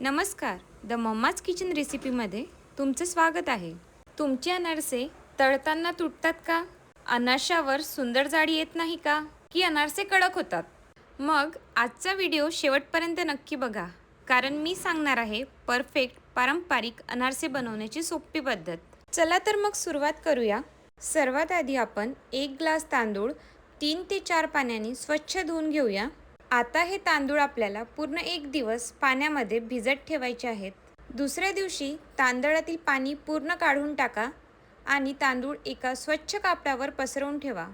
नमस्कार, the mamma's kitchen रेसिपीमध्ये तुमचं स्वागत आहे. तुमचे अनारसे तळताना तुटतात का? अनारशावर सुंदर जाडी येत नाही का? की अनारसे कडक होतात? मग आजचा व्हिडिओ शेवटपर्यंत नक्की बघा, कारण मी सांगणार आहे परफेक्ट पारंपरिक अनारसे बनवण्याची सोपी पद्धत. चला तर मग सुरुवात करूया. सर्वात आधी आपण 1 ग्लास तांदूळ 3 ते 4 पाण्याने स्वच्छ धुवून घेऊया. आता हे तांदूळ आपल्याला पूर्ण 1 दिवस पाण्यामध्ये भिजत ठेवायचे आहेत. दुसऱ्या दिवशी तांदळातील पाणी पूर्ण काढून टाका आणि तांदूळ एका स्वच्छ कापडावर पसरवून ठेवा.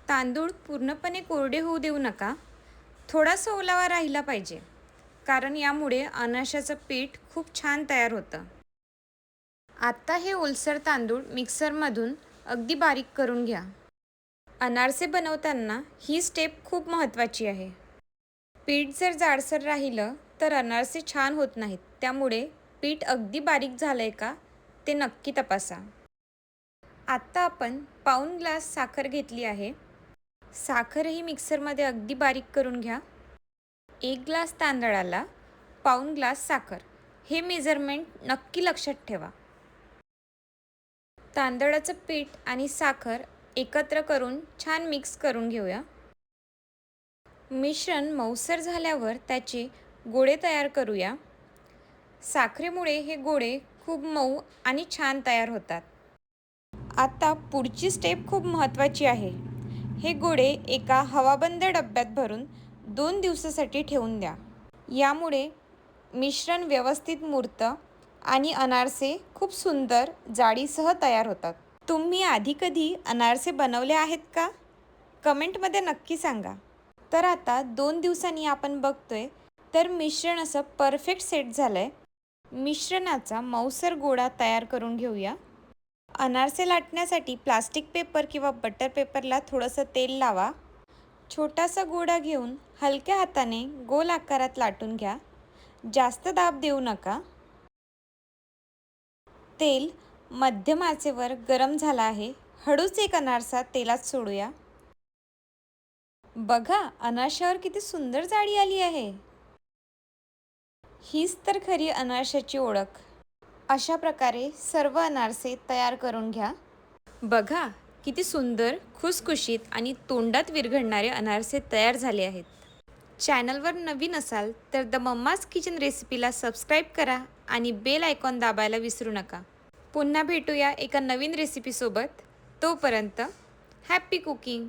तांदूळ पूर्णपणे कोरडे होऊ देऊ नका. थोडासा ओलावा राहिला पाहिजे, कारण यामुळे अनारशाचं पीठ खूप छान तयार होतं. आता हे ओलसर तांदूळ मिक्सरमधून अगदी बारीक करून घ्या. अनारसे बनवताना ही स्टेप खूप महत्त्वाची आहे. पीठ जर जाडसर राहिलं तर अनारसे छान होत नाहीत. त्यामुळे पीठ अगदी बारीक झालंय का ते नक्की तपासा. आत्ता आपण पाऊण ग्लास साखर घेतली आहे. साखरही मिक्सरमध्ये अगदी बारीक करून घ्या. 1 ग्लास तांदळाला पाऊण ग्लास साखर, हे मेजरमेंट नक्की लक्षात ठेवा. तांदळाचं पीठ आणि साखर एकत्र करून छान मिक्स करून घेऊया. मिश्रण मऊसर झाल्यावर त्याचे गोळे तयार करूया. साखरेमुळे हे गोळे खूप मऊ आणि छान तयार होतात. आता पुढची स्टेप खूप महत्त्वाची आहे. हे गोळे एका हवाबंद डब्यात भरून 2 दिवसासाठी ठेवून द्या. यामुळे मिश्रण व्यवस्थित मुरतं आणि अनारसे खूप सुंदर जाडीसह तयार होतात. तुम्ही आधी कधी अनारसे बनवले आहेत का? कमेंटमध्ये नक्की सांगा. तर आता 2 दिवसांनी आपण बघतोय तर मिश्रण असं परफेक्ट सेट झालंय. मिश्रणाचा मऊसर गोळा तयार करून घेऊया. अनारसे लाटण्यासाठी प्लास्टिक पेपर किंवा बटर पेपरला थोडंसं तेल लावा. छोटासा गोळा घेऊन हलक्या हाताने गोल आकारात लाटून घ्या. जास्त दाब देऊ नका. तेल मध्यम आचेवर गरम झालं आहे. हळूच एक अनारसा तेलात सोडूया. बघा, अनारशावर किती सुंदर जाडी आली आहे. हीच तर खरी अनारशाची ओळख. अशा प्रकारे सर्व अनारसे तयार करून घ्या. बघा, किती सुंदर, खुसखुशीत आणि तोंडात विरघळणारे अनारसे तयार झाले आहेत. चॅनलवर नवीन असाल तर द मम्माज किचन रेसिपीला सबस्क्राईब करा आणि बेल आयकॉन दाबायला विसरू नका. पुन्हा भेटूया एका नवीन रेसिपीसोबत. तोपर्यंत हॅपी कुकिंग.